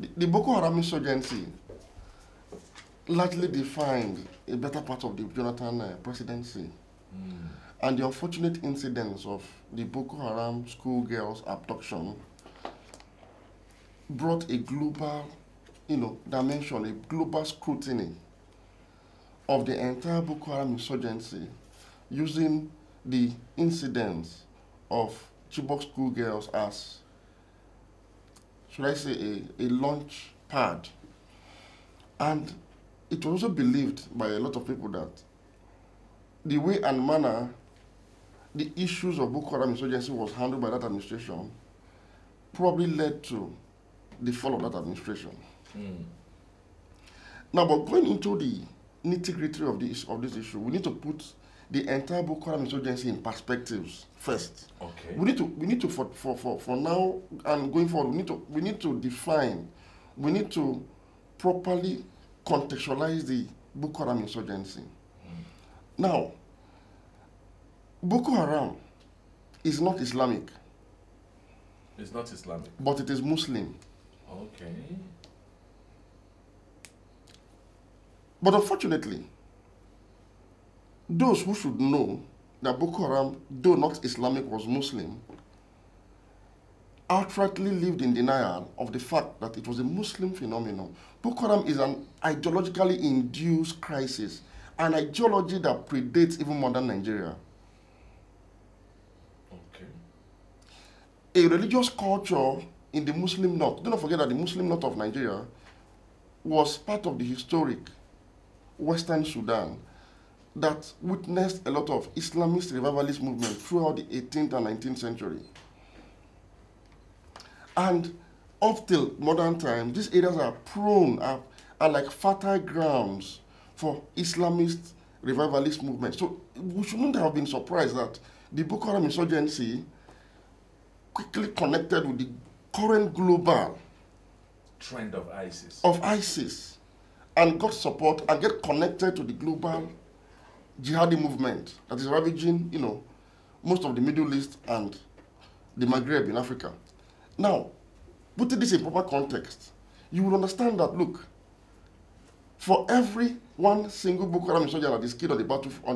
The Boko Haram insurgency largely defined a better part of the Jonathan presidency. And the unfortunate incidents of the Boko Haram schoolgirls' abduction brought a global, dimension, a global scrutiny of the entire Boko Haram insurgency, using the incidents of Chibok schoolgirls as, should I say, a launch pad. And it was also believed by a lot of people that the way and manner the issues of Boko Haram insurgency was handled by that administration probably led to the fall of that administration. Now, but going into the nitty-gritty of this issue, we need to put the entire Boko Haram insurgency in perspectives first. Okay. We need to for now and going forward, we need to define, we need to properly contextualize the Boko Haram insurgency. Now, Boko Haram is not Islamic. It's not Islamic. But it is Muslim. Okay. But unfortunately, those who should know that Boko Haram, though not Islamic, was Muslim, outrightly lived in denial of the fact that it was a Muslim phenomenon. Boko Haram is an ideologically induced crisis, an ideology that predates even modern Nigeria. Okay. A religious culture in the Muslim north, do not forget that the Muslim north of Nigeria was part of the historic Western Sudan that witnessed a lot of Islamist revivalist movement throughout the 18th and 19th century. And up till modern times, these areas are prone, are like fertile grounds for Islamist revivalist movement. So we shouldn't have been surprised that the Boko Haram insurgency quickly connected with the current global trend of ISIS. And got support and get connected to the global jihadi movement that is ravaging, most of the Middle East and the Maghreb in Africa. Now, putting this in proper context, you will understand that, look, for every one single Boko Haram insurgent that is killed on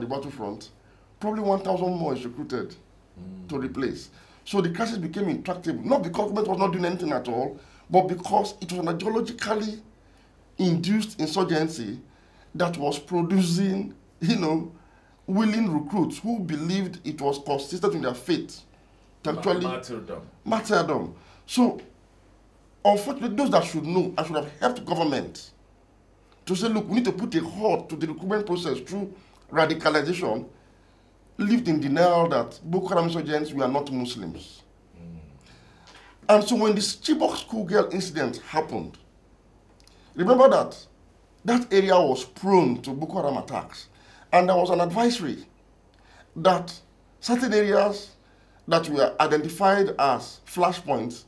the battlefront, probably 1,000 more is recruited to replace. So the crisis became intractable, not because government was not doing anything at all, but because it was an ideologically induced insurgency that was producing, willing recruits who believed it was consistent with their faith to actually martyrdom. So, unfortunately, those that should know and should have helped government to say, look, we need to put a halt to the recruitment process through radicalization, lived in denial that Boko Haram insurgents were not Muslims. And so when this Chibok schoolgirl incident happened, remember that that area was prone to Boko Haram attacks. And there was an advisory that certain areas that were identified as flashpoints,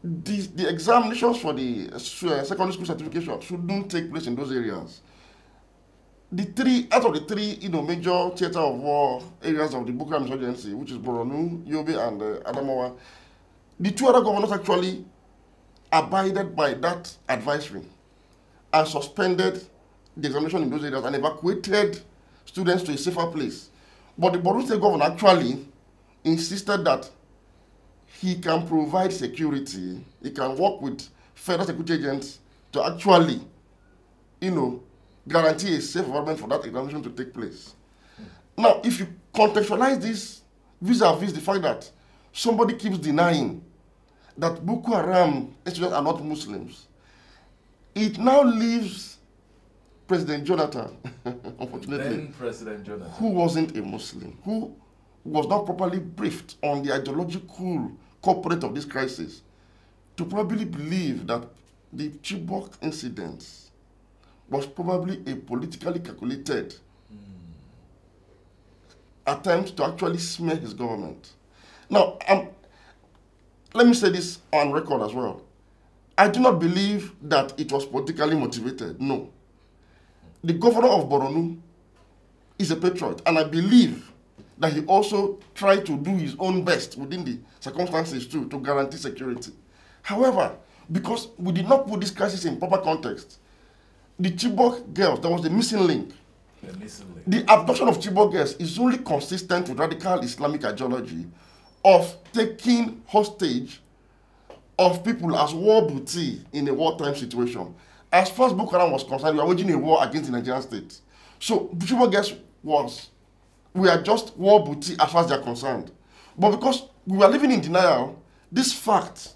the examinations for the secondary school certification shouldn't take place in those areas. Out of the three major theater of war areas of the Boko Haram insurgency, which is Borno, Yobe, and Adamawa, the two other governors actually abided by that advisory and suspended the examination in those areas and evacuated students to a safer place. But the Borno State governor actually insisted that he can provide security, he can work with federal security agents to actually, guarantee a safe environment for that examination to take place. Now, if you contextualize this vis-a-vis the fact that somebody keeps denying that Boko Haram students are not Muslims, it now leaves President Jonathan, unfortunately, Then President Jonathan, who wasn't a Muslim, who was not properly briefed on the ideological component of this crisis, to probably believe that the Chibok incidents was probably a politically calculated attempt to actually smear his government. Now, let me say this on record as well. I do not believe that it was politically motivated, no. The governor of Borno is a patriot, and I believe that he also tried to do his own best within the circumstances too to guarantee security. However, because we did not put this crisis in proper context. The Chibok girls, there was the missing link. The abduction of Chibok girls is only consistent with radical Islamic ideology of taking hostage of people as war booty in a wartime situation. As far as Boko Haram was concerned, we were waging a war against the Nigerian state. So Chibok girls we are just war booty as far as they are concerned. But because we were living in denial, this fact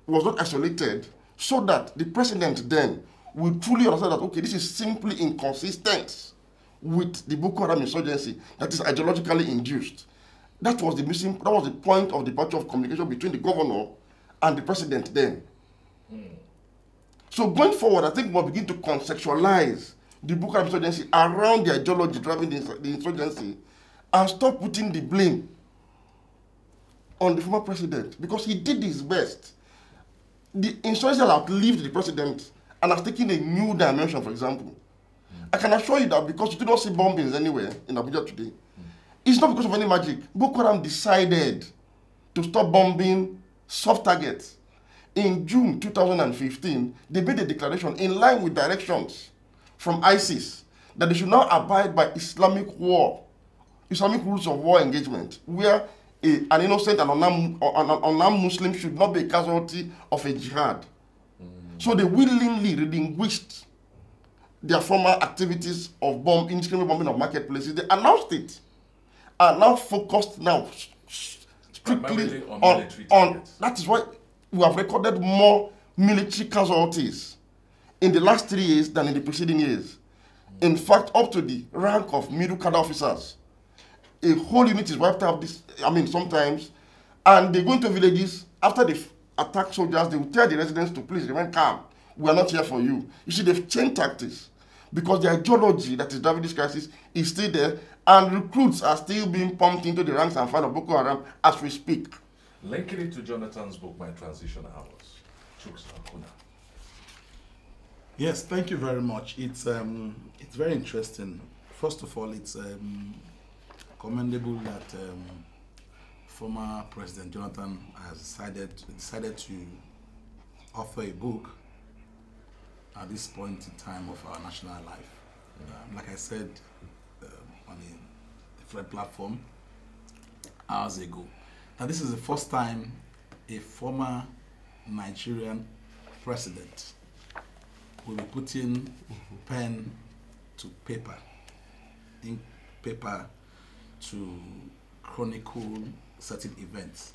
was not isolated so that the president then will truly understand that, okay, this is simply inconsistent with the Boko Haram insurgency that is ideologically induced. That was the point of departure of communication between the governor and the president then. So going forward, I think we'll begin to conceptualize the Boko Haram insurgency around the ideology driving the insurgency and stop putting the blame on the former president because he did his best. The insurgency has outlived the president and has taken a new dimension, for example. I can assure you that because you do not see bombings anywhere in Abuja today, it's not because of any magic. Boko Haram decided to stop bombing soft targets. In June 2015, they made a declaration in line with directions from ISIS that they should now abide by Islamic rules of war engagement, where an innocent and unarmed Muslim should not be a casualty of a jihad. So they willingly relinquished their former activities of indiscriminate bombing of marketplaces. They announced it, are now focused now strictly on that is why we have recorded more military casualties in the last 3 years than in the preceding years. In fact, up to the rank of middle cadre officers, a whole unit is wiped out sometimes, and they go into villages after they attack soldiers, they will tell the residents to please remain calm. We are not here for you. You see, they've changed tactics because the ideology that is driving this crisis is still there, and recruits are still being pumped into the ranks and file of Boko Haram as we speak. Linking it to Jonathan's book, My Transition Hours, Chuks Akunna. Yes, thank you very much. It's very interesting. First of all, it's commendable that former President Jonathan has decided to author a book at this point in time of our national life. Like I said on a different platform hours ago, now this is the first time a former Nigerian president will be putting pen to paper, ink paper to chronicle certain events.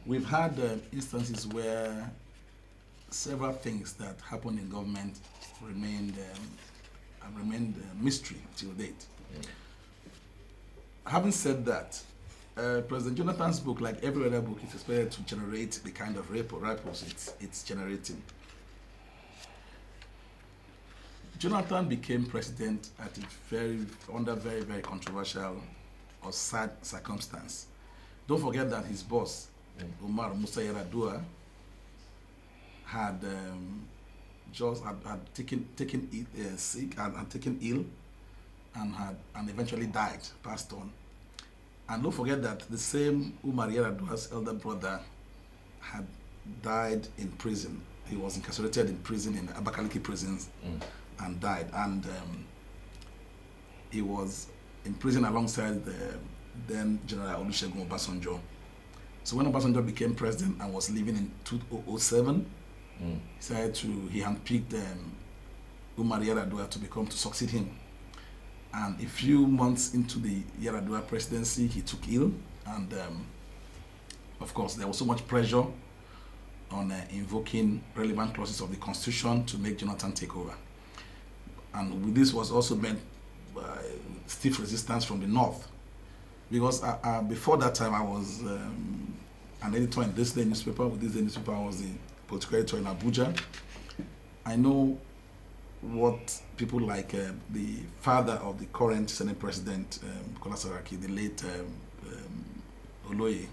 We've had instances where several things that happened in government remained mystery till date. Having said that, President Jonathan's book, like every other book, is expected to generate the kind of ripples it's generating. Jonathan became president at under very, very controversial or sad circumstance. Don't forget that his boss, Umar Musa Yar'Adua, had taken sick and taken ill and eventually died, passed on. And don't forget that the same Umar Yar'Adua's elder brother had died in prison. He was incarcerated in prison, in Abakaliki prisons, and died. And he was in prison alongside the then General Olusegun Obasanjo. So when Obasanjo became president and was leaving in 2007, he handpicked Umar Yar'Adua to succeed him. And a few months into the Yar'Adua presidency, he took ill, and of course there was so much pressure on invoking relevant clauses of the Constitution to make Jonathan take over. And this was also met by stiff resistance from the North, because before that time I was an editor in This Day newspaper. With This Day newspaper, I was the political editor in Abuja. I know what people like the father of the current Senate President, Bukola Saraki, the late Oloye,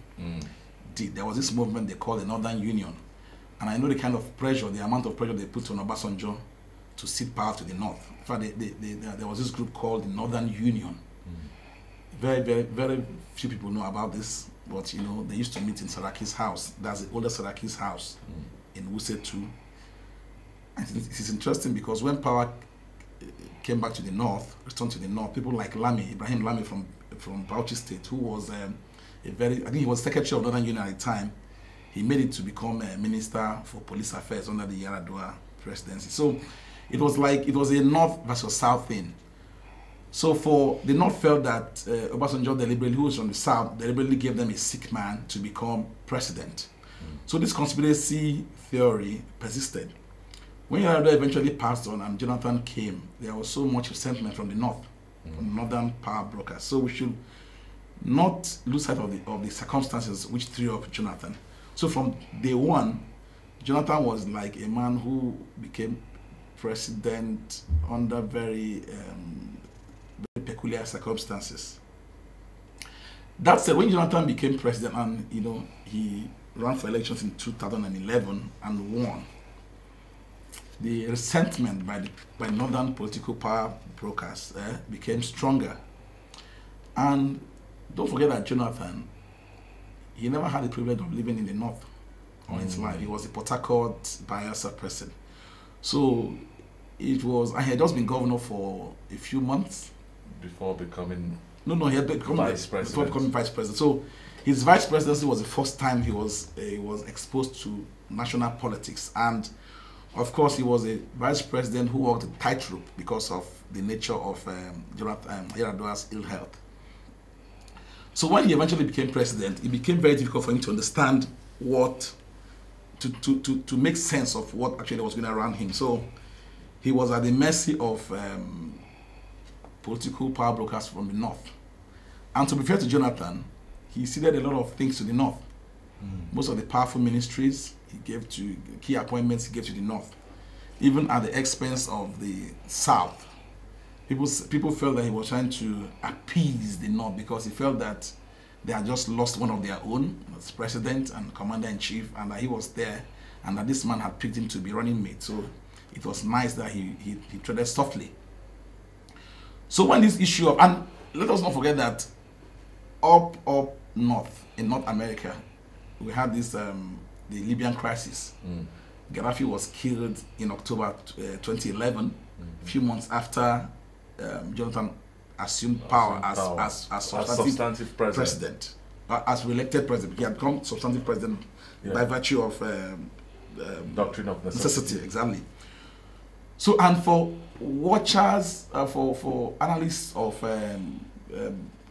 did. There was this movement they called the Northern Union. And I know the kind of pressure, the amount of pressure they put on Obasanjo to cede power to the North. In fact, there was this group called the Northern Union. Very, very, very few people know about this, but you know, they used to meet in Saraki's house. That's the oldest Saraki's house in Wuse 2 It is interesting because when power came back to the north, returned to the north, people like Ibrahim Lamy from Bauchi State, who was I think he was Secretary of Northern Union at the time, he made it to become a Minister for Police Affairs under the Yar'Adua presidency. So it was a North versus South thing. So for the North felt that Obasanjo deliberately, who was from the South, deliberately gave them a sick man to become president. So this conspiracy theory persisted. When Yar'Adua eventually passed on and Jonathan came, there was so much resentment from the North, from northern power brokers. So we should not lose sight of the circumstances which threw up Jonathan. So from day one, Jonathan was like a man who became president under very peculiar circumstances. That said, when Jonathan became president and he ran for elections in 2011 and won, the resentment by northern political power brokers became stronger. And don't forget that Jonathan, he never had the privilege of living in the north all his life. He was a Port Harcourt Bayelsa person. So it was, and he had just been governor for a few months. Before becoming he had become vice president. Before becoming vice president. So his vice presidency was the first time he was exposed to national politics. And of course, he was a vice president who walked a tightrope because of the nature of Yar'Adua's ill health. So when he eventually became president, it became very difficult for him to understand to make sense of what actually was going around him. So he was at the mercy of political power brokers from the north. And to be fair to Jonathan, he ceded a lot of things to the north. Most of the powerful ministries he gave to, key appointments he gave to the north, even at the expense of the south. People felt that he was trying to appease the north because he felt that they had just lost one of their own as president and commander-in-chief, and that he was there, and that this man had picked him to be running mate. So it was nice that he treaded softly. So when this issue of, and let us not forget that up north, in North America, we had this, the Libyan crisis. Gaddafi was killed in October 2011, a few months after Jonathan assumed power as substantive president. As re-elected president. He had become substantive president by virtue of doctrine of necessity. Exactly. So, and for watchers, for analysts of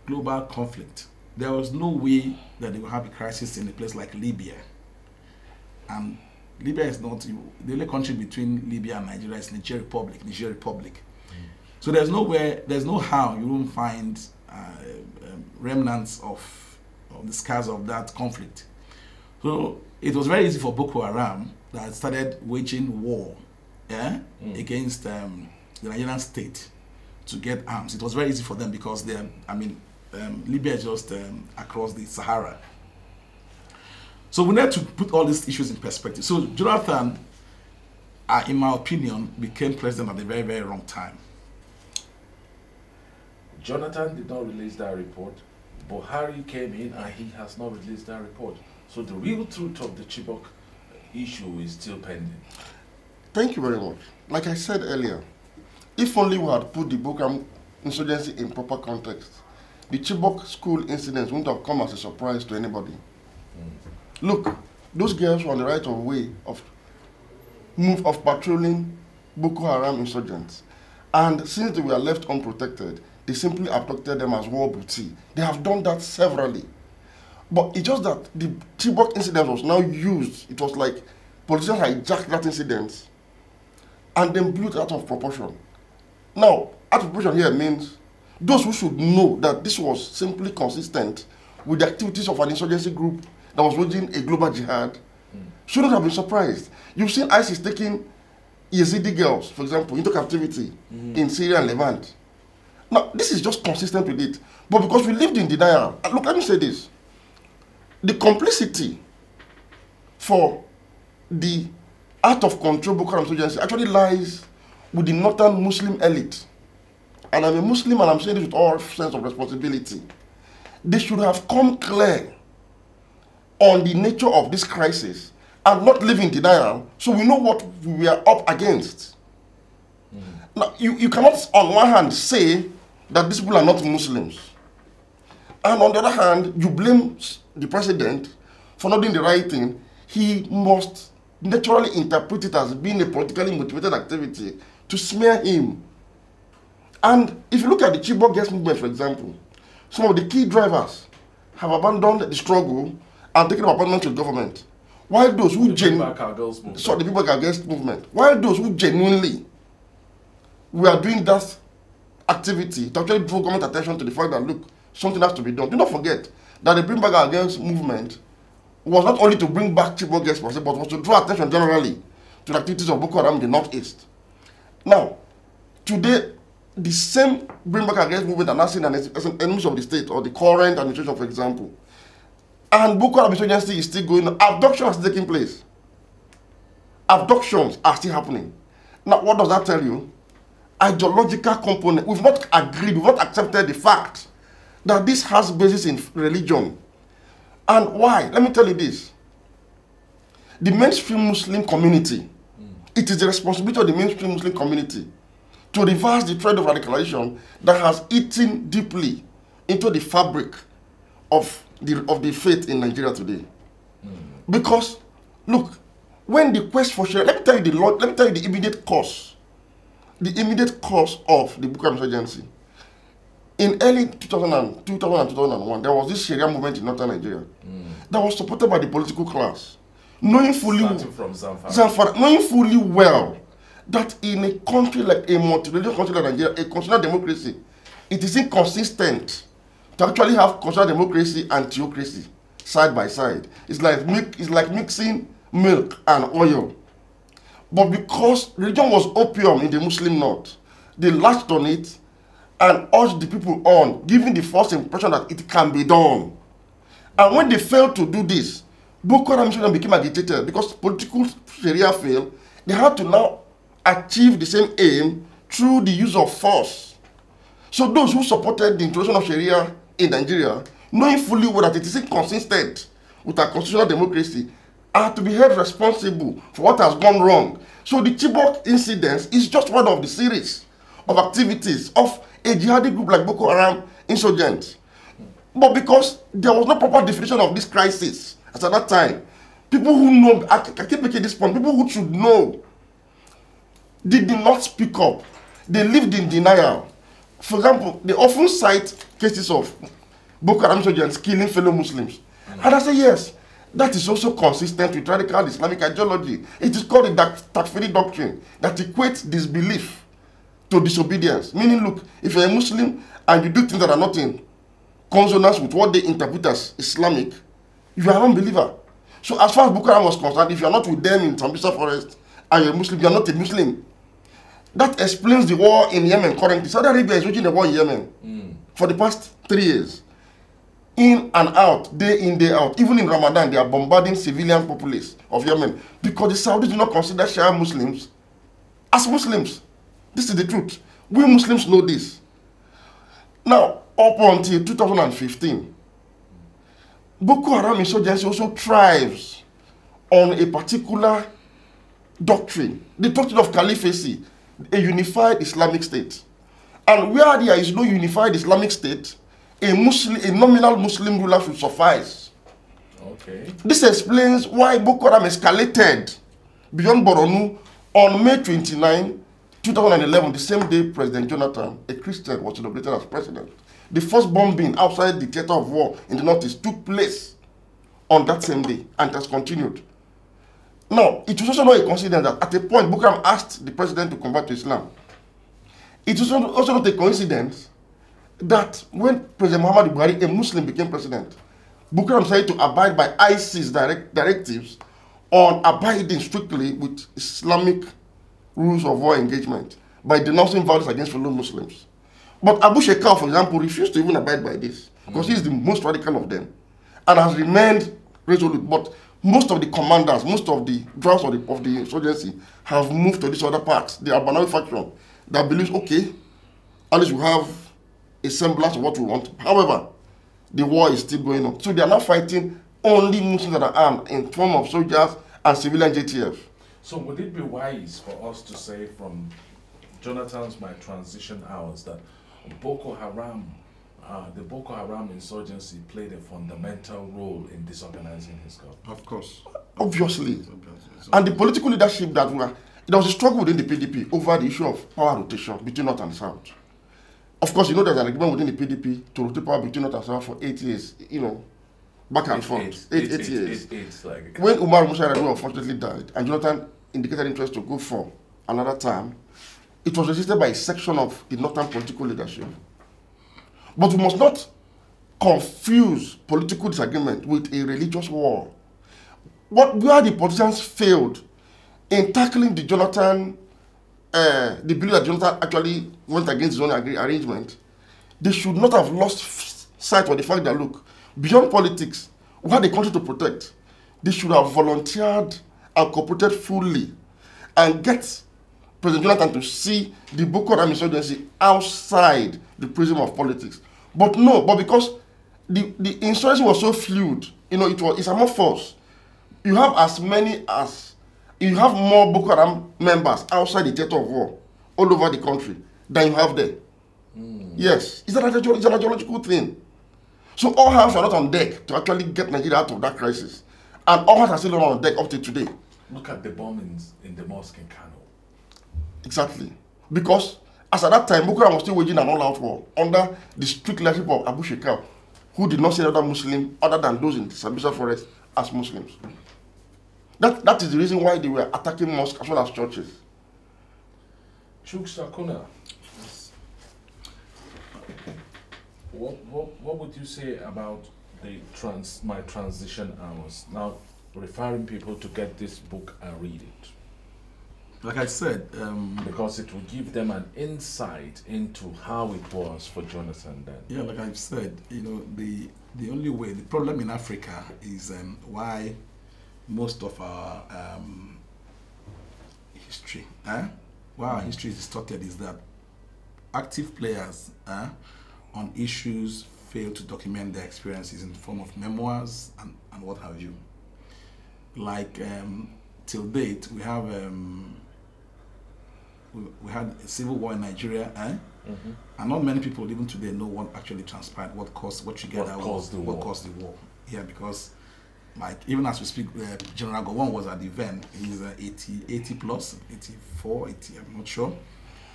global conflict, there was no way that they would have a crisis in a place like Libya. And Libya is not the only country between Libya and Nigeria is Niger Republic. So there's no how you won't find remnants of the scars of that conflict. So it was very easy for Boko Haram that started waging war against the Nigerian state to get arms. It was very easy for them because Libya is just across the Sahara. So we need to put all these issues in perspective. So Jonathan, in my opinion, became president at a very, very wrong time. Jonathan did not release that report. Buhari came in and he has not released that report. So the real truth of the Chibok issue is still pending. Thank you very much. Like I said earlier, if only we had put the Boko Haram insurgency in proper context, the Chibok school incidents wouldn't have come as a surprise to anybody. Look, those girls were on the right of way of patrolling Boko Haram insurgents. And since they were left unprotected, they simply abducted them as war booty. They have done that severally. But it's just that the Chibok incident was now used. It was like politicians hijacked that incident and then blew it out of proportion. Now, out of proportion here means those who should know that this was simply consistent with the activities of an insurgency group that was waging a global jihad shouldn't have been surprised. You've seen ISIS taking Yazidi girls, for example, into captivity in Syria and Levant. Now, this is just consistent with it. But because we lived in denial, look, let me say this. The complicity for the out of control Boko Haram insurgency actually lies with the northern Muslim elite. And I'm a Muslim and I'm saying this with all sense of responsibility. They should have come clear on the nature of this crisis and not live in denial, so we know what we are up against. Now, you cannot, on one hand, say that these people are not Muslims, and on the other hand, you blame the president for not doing the right thing. He must naturally interpret it as being a politically motivated activity to smear him. And if you look at the Chibok Girls movement, for example, some of the key drivers have abandoned the struggle and taken up appointments with government. While those who genuinely, the People Against movement, while those who genuinely were doing that activity to actually draw government attention to the fact that, look, something has to be done. Do not forget that the Bring Back Girls movement was not only to bring back Chibok Girls per se, but was to draw attention generally to the activities of Boko Haram in the northeast. Now, today, the same Bring Back Girls movement are now seen as enemies of the state or the current administration, for example. And Boko Haram insurgency is still going on. Abductions are taking place. Abductions are still happening. Now, what does that tell you? Ideological component. We've not agreed, we've not accepted the fact that this has basis in religion. And why? Let me tell you this. The mainstream Muslim community, it is the responsibility of the mainstream Muslim community to reverse the trend of radicalization that has eaten deeply into the fabric of the faith in Nigeria today. Because, look, when the quest for Sharia, let me tell you the immediate cause. The immediate cause of the Boko Haram insurgency. In early 2000 and 2001, there was this Sharia movement in northern Nigeria that was supported by the political class, knowing fully well that in a country like a multi-religious country like Nigeria, a constitutional democracy, it is inconsistent to actually have constitutional democracy and theocracy side by side. It's like mixing milk and oil. But because religion was opium in the Muslim north, they latched on it and urged the people on, giving the false impression that it can be done. And when they failed to do this, Boko Haram became agitated because political Sharia failed. They had to now achieve the same aim through the use of force. So those who supported the introduction of Sharia in Nigeria, knowing fully well that it is inconsistent with our constitutional democracy, are to be held responsible for what has gone wrong. So the Chibok incident is just one of the series of activities of a jihadi group like Boko Haram insurgents. But because there was no proper definition of this crisis at that time, people who know, I keep making this point, people who should know, they did not speak up. They lived in denial. For example, they often cite cases of Boko Haram insurgents killing fellow Muslims. And I say, yes, that is also consistent with radical Islamic ideology. It is called the Takfiri doctrine that equates disbelief to disobedience. Meaning, look, if you're a Muslim and you do things that are not in consonance with what they interpret as Islamic, you are an unbeliever. So as far as Boko Haram was concerned, if you are not with them in Sambisa Forest and you're a Muslim, you are not a Muslim. That explains the war in Yemen currently. Saudi Arabia is waging a war in Yemen for the past 3 years. In and out, day in, day out. Even in Ramadan, they are bombarding civilian populace of Yemen because the Saudis do not consider Shia Muslims as Muslims. This is the truth. We Muslims know this. Now, up until 2015, Boko Haram insurgency also thrives on a particular doctrine, the doctrine of caliphacy, a unified Islamic state. And where there is no unified Islamic state, a nominal Muslim ruler should suffice. Okay. This explains why Boko Haram escalated beyond Borno on May 29, 2011, the same day President Jonathan, a Christian, was inaugurated as president. The first bombing outside the theater of war in the northeast took place on that same day and has continued. Now, it was also not a coincidence that at a point Boko Haram asked the president to convert to Islam. It was also not a coincidence that when President Muhammadu Buhari, a Muslim, became president, Boko Haram decided to abide by ISIS directives on abiding strictly with Islamic rules of war engagement by denouncing violence against fellow Muslims. But Abu Shekau, for example, refused to even abide by this because he is the most radical of them and has remained resolute. But most of the commanders, most of the drivers of the insurgency have moved to this other part, the Albanawi faction, that believes, okay, at least we have a semblance of what we want. However, the war is still going on. So they are now fighting only Muslims that are armed in form of soldiers and civilian JTF. So would it be wise for us to say from Jonathan's My Transition Hours that Boko Haram, the Boko Haram insurgency played a fundamental role in disorganizing his government? Of course. Obviously. And the political leadership that were, there was a struggle within the PDP over the issue of power rotation between North and South. Of course, you know there's an agreement within the PDP to rotate power between North and South for 8 years, you know, back and forth. Eight years. Like when Umar Musa Yar'Adua unfortunately died and Jonathan indicated interest to go for another term, it was resisted by a section of the northern political leadership. But we must not confuse political disagreement with a religious war. Where the politicians failed in tackling the Jonathan, the bill that Jonathan actually went against his own arrangement, they should not have lost sight of the fact that, look, beyond politics, we had a country to protect. They should have volunteered and cooperated fully and get President Jonathan to see the Boko Haram insurgency outside the prism of politics. But no, but because the insurgency was so fluid, you know, it's amorphous. You have you have more Boko Haram members outside the theater of war all over the country than you have there. Yes, it's an ideological thing. So all hands are not on deck to actually get Nigeria out of that crisis. And all hands are still not on deck up to today. Look at the bombings in the mosque in Kano. Exactly. Because as at that time, Boko Haram was still waging an all-out war under the strict leadership of Abu Shekau, who did not see another Muslim other than those in the Sambisa forest as Muslims. That is the reason why they were attacking mosques as well as churches. Chuks Akunna, what would you say about the My Transition Hours? Now, referring people to get this book and read it. Like I said, because it will give them an insight into how it was for Jonathan then. Yeah, like I've said, you know, the only way, the problem in Africa is why most of our history, why our history is distorted, is that active players on issues fail to document their experiences in the form of memoirs and what have you. Like till date, we have we had a civil war in Nigeria, and not many people even today know what actually transpired, what caused the war. Yeah, because like even as we speak, General Gowon was at the event. He's 80 plus, 84, 80, I'm not sure.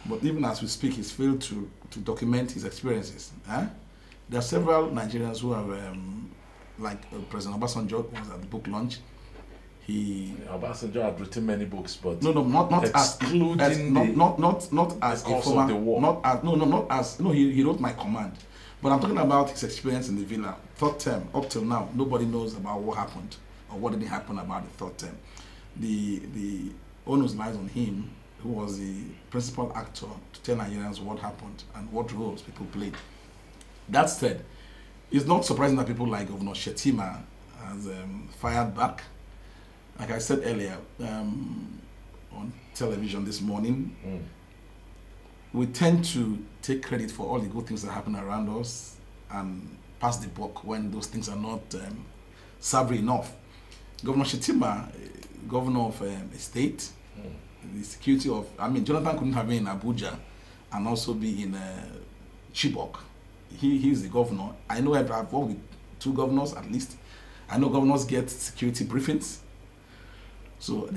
But even as we speak, he's failed to document his experiences. There are several Nigerians who have, like President Obasanjo was at the book launch. Obasanjo had written many books, but not as he wrote My Command. But I'm talking about his experience in the villa, third term. Up till now, nobody knows about what happened or what didn't happen about the third term. The onus lies on him, who was the principal actor, to tell Nigerians what happened and what roles people played. That said, it's not surprising that people like Governor Shetima has fired back. Like I said earlier on television this morning, we tend to take credit for all the good things that happen around us and pass the buck when those things are not savory enough. Governor Shetima, governor of a state, the security of, Jonathan couldn't have been in Abuja and also be in Chibok. He's the governor. I know I've worked with two governors at least. I know governors get security briefings. So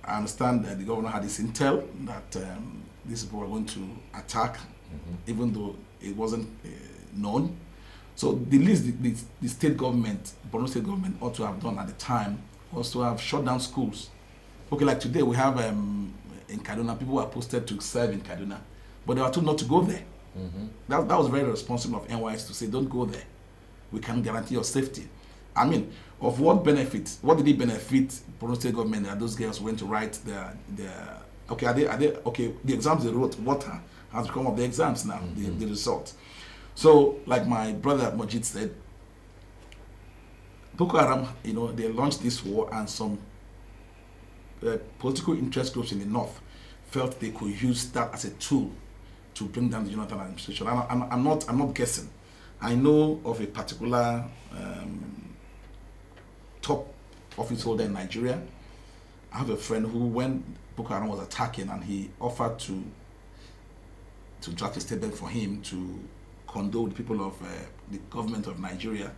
I understand that the governor had this intel that these people were going to attack, even though it wasn't known. So the least the state government, Borno state government, ought to have done at the time was to have shut down schools. Okay, like today we have in Kaduna, people were posted to serve in Kaduna, but they were told not to go there. That was very responsible of NYS to say, don't go there. We can't guarantee your safety. Of what benefit? What did it benefit Borno state government that those girls went to write their the exams they wrote, what has become of the exams now, the results. So, like my brother Majeed said, Boko Haram, they launched this war, and some political interest groups in the north felt they could use that as a tool to bring down the Jonathan administration. I'm not guessing. I know of a particular top office holder in Nigeria. I have a friend who, when Boko Haram was attacking, and he offered to draft a statement for him to condole the people of the government of Nigeria.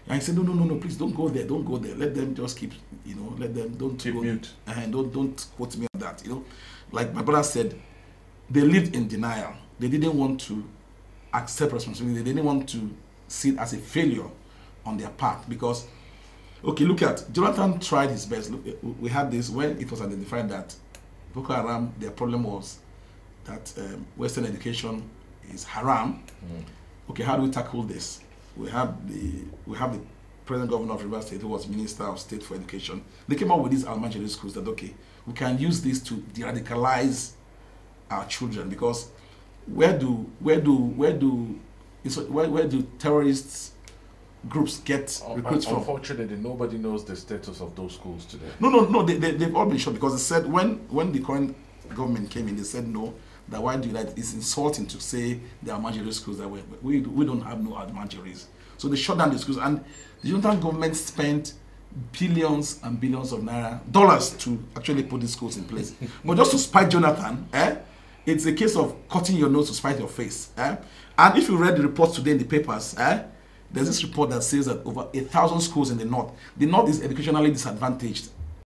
And he said, no, please don't go there, don't go there. Let them just keep, let them, don't keep go, mute. And don't quote me on that, Like my brother said, they lived in denial. They didn't want to accept responsibility. They didn't want to see it as a failure on their part, because, okay, look at, Jonathan tried his best. Look, we had this when it was identified that Boko Haram, their problem was that Western education is haram. Okay, how do we tackle this? We have the present governor of Rivers State, who was Minister of State for Education. They came up with these Al-Majiri schools that, okay, we can use this to de-radicalize our children, because where do terrorists groups get recruits from? Unfortunately, nobody knows the status of those schools today. No, they've all been shot, because they said when the current government came in, they said no, that why do that? It's insulting to say there are Almajiri schools that we don't have no Almajiris. So they shut down the schools, and the Jonathan government spent billions and billions of dollars to actually put these schools in place. But just to spite Jonathan, it's a case of cutting your nose to spite your face. And if you read the reports today in the papers, there's this report that says that over 1,000 schools in the north is educationally disadvantaged,